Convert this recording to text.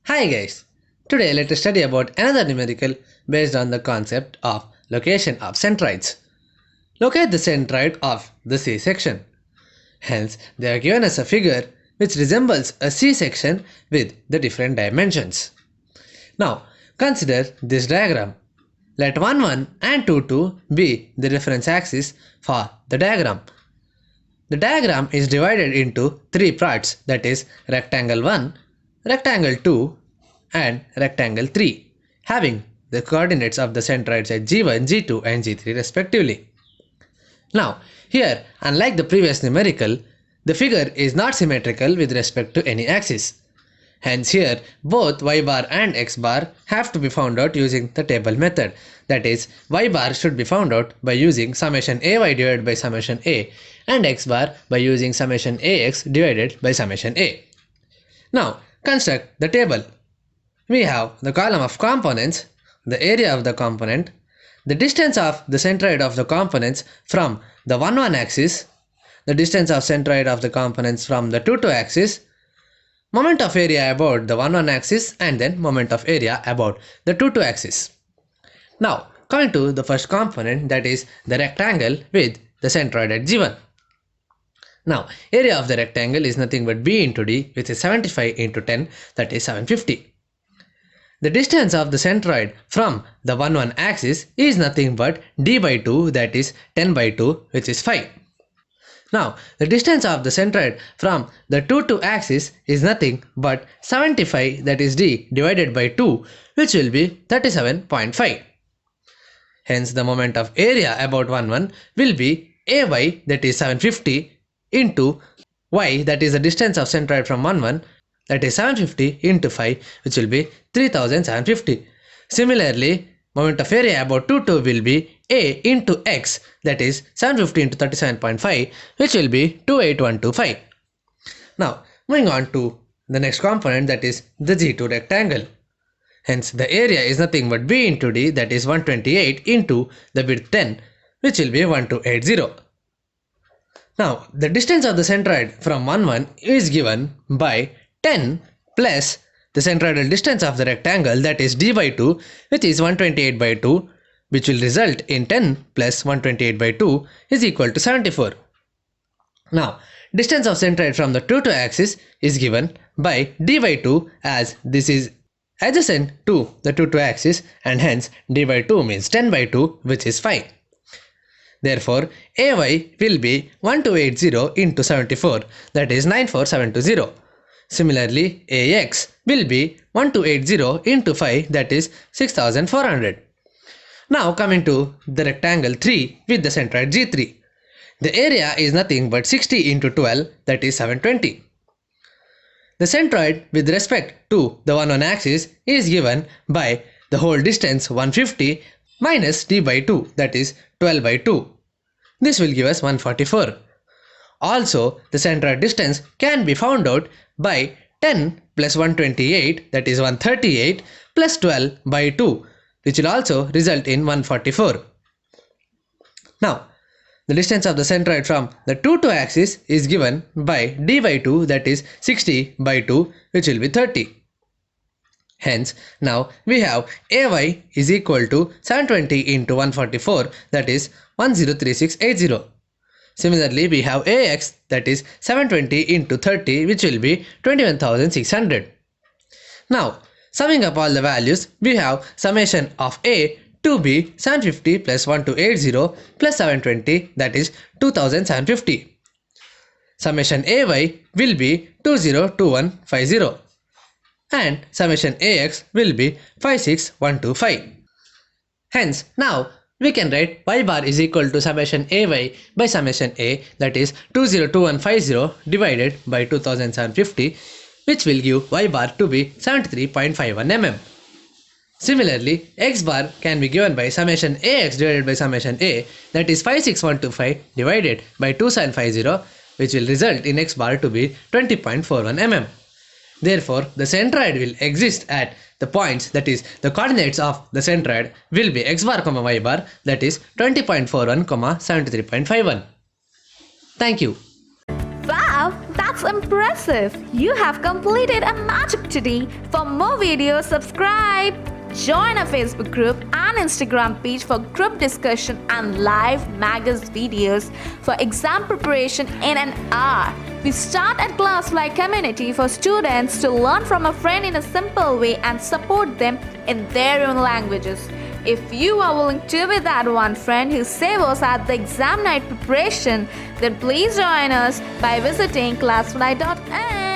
Hi guys! Today let us study about another numerical based on the concept of location of centroids. Locate the centroid of the C-section. Hence, they are given us a figure which resembles a C-section with the different dimensions. Now, consider this diagram. Let 1, 1 and 2, 2 be the reference axis for the diagram. The diagram is divided into three parts, that is rectangle 1, rectangle 2 and rectangle 3, having the coordinates of the centroids at G1, G2 and G3 respectively. Now, here, unlike the previous numerical, the figure is not symmetrical with respect to any axis. Hence here, both y bar and x bar have to be found out using the table method. That is, y bar should be found out by using summation ay divided by summation a and x bar by using summation ax divided by summation a. Now, construct the table. We have the column of components, the area of the component, the distance of the centroid of the components from the 1, 1 axis, the distance of centroid of the components from the 2, 2 axis, moment of area about the 1, 1 axis and then moment of area about the 2, 2 axis. Now, coming to the first component, that is the rectangle with the centroid at G1. Now, area of the rectangle is nothing but b into d, which is 75 into 10, that is 750. The distance of the centroid from the 1, 1 axis is nothing but d by 2, that is 10 by 2, which is 5. Now, the distance of the centroid from the 2, 2 axis is nothing but 75, that is d divided by 2, which will be 37.5. Hence, the moment of area about 1, 1 will be ay, that is 750, into y, that is the distance of centroid from 1, 1, that is 750 into 5, which will be 3750. Similarly, moment of area about 2, 2 will be a into x, that is 750 into 37.5, which will be 28125. Now, moving on to the next component, that is the G2 rectangle. Hence, the area is nothing but b into d, that is 128 into the width 10, which will be 1280. Now, the distance of the centroid from 1, 1 is given by 10 plus the centroidal distance of the rectangle, that is d by 2, which is 128 by 2, which will result in 10 plus 128 by 2 is equal to 74. Now, distance of centroid from the 2, 2 axis is given by d by 2, as this is adjacent to the 2, 2 axis, and hence d by 2 means 10 by 2, which is 5. Therefore, ay will be 1280 into 74, that is 94720. Similarly, ax will be 1280 into 5, that is 6400. Now coming to the rectangle 3 with the centroid G3. The area is nothing but 60 into 12, that is 720. The centroid with respect to the 1, 1 axis is given by the whole distance 150 minus d by 2, that is 12 by 2. This will give us 144. Also, the centroid distance can be found out by 10 plus 128, that is 138, plus 12 by 2, which will also result in 144. Now, the distance of the centroid from the 2, 2 axis is given by d by 2, that is 60 by 2, which will be 30. Hence, now we have ay is equal to 720 into 144, that is 103680. Similarly, we have ax, that is 720 into 30, which will be 21600. Now, summing up all the values, we have summation of a to be 750 plus 1280 plus 720, that is 2750. Summation ay will be 202150 and summation ax will be 56125. Hence, now we can write y bar is equal to summation ay by summation a, that is 202150 divided by 2750, which will give y bar to be 73.51 mm. Similarly, x bar can be given by summation ax divided by summation a, that is 56125 divided by 2750, which will result in x bar to be 20.41 mm. Therefore, the centroid will exist at the points, that is the coordinates of the centroid will be x bar comma y bar, that is 20.41 comma 73.51. Thank you. Wow, that's That's impressive! You have completed a magic today. For more videos, subscribe. Join our Facebook group and Instagram page for group discussion and live magaz videos for exam preparation in an hour. We start at ClassFly community for students to learn from a friend in a simple way and support them in their own languages. If you are willing to be that one friend who saves us at the exam night preparation, then please join us by visiting classfly.in.